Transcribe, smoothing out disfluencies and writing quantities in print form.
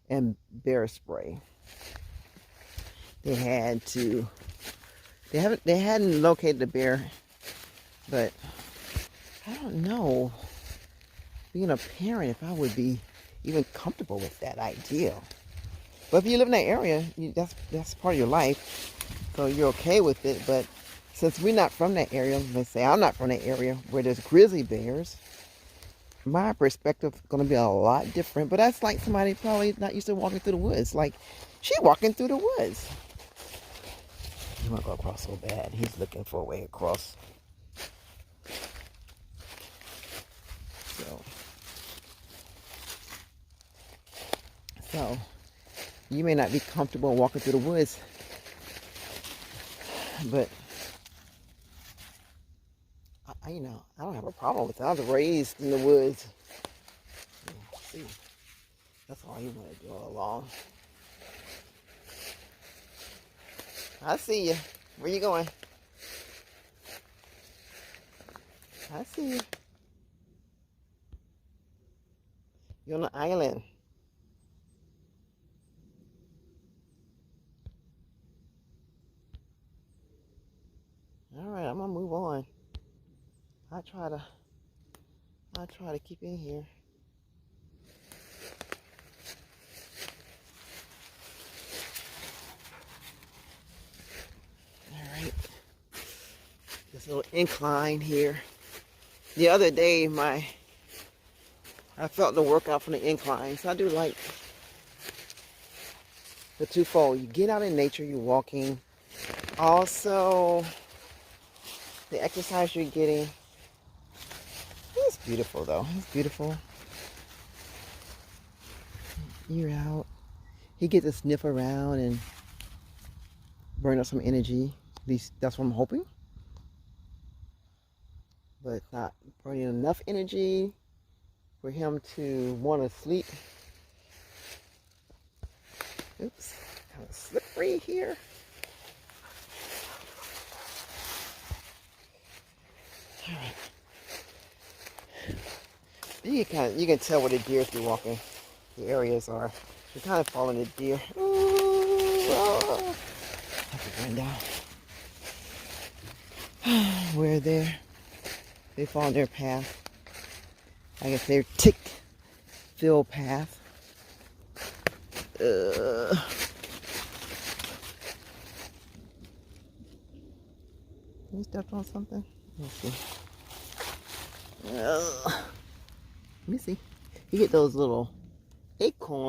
and bear spray. They had to. They hadn't located the bear, but I don't know. Being a parent, if I would be even comfortable with that idea. But if you live in that area, that's part of your life, so you're okay with it. But since we're not from that area, let's say I'm not from that area where there's grizzly bears, my perspective is going to be a lot different. But that's like somebody probably not used to walking through the woods. Like, she walking through the woods. He want to go across so bad. He's looking for a way across. So you may not be comfortable walking through the woods, but I don't have a problem with it. I was raised in the woods. See, that's all you want to do all along. I see you. Where you going? I see you. You're on the island. All right, I'm gonna move on. I try to keep in here. All right, this little incline here. The other day, I felt the workout from the incline, so I do like the twofold. You get out in nature, you're walking. Also, the exercise you're getting. It's beautiful though. It's beautiful. You're out. He gets to sniff around and burn up some energy. At least that's what I'm hoping. But not burning enough energy for him to want to sleep. Oops, kind of slippery here. All right. You can tell where the deer through walking. The areas are. You're kind of following the deer. Ooh, oh. I have to run down. Where they follow their path. I guess their tick-filled path. You stepped on something? Let's see. Let me see. You get those little acorns.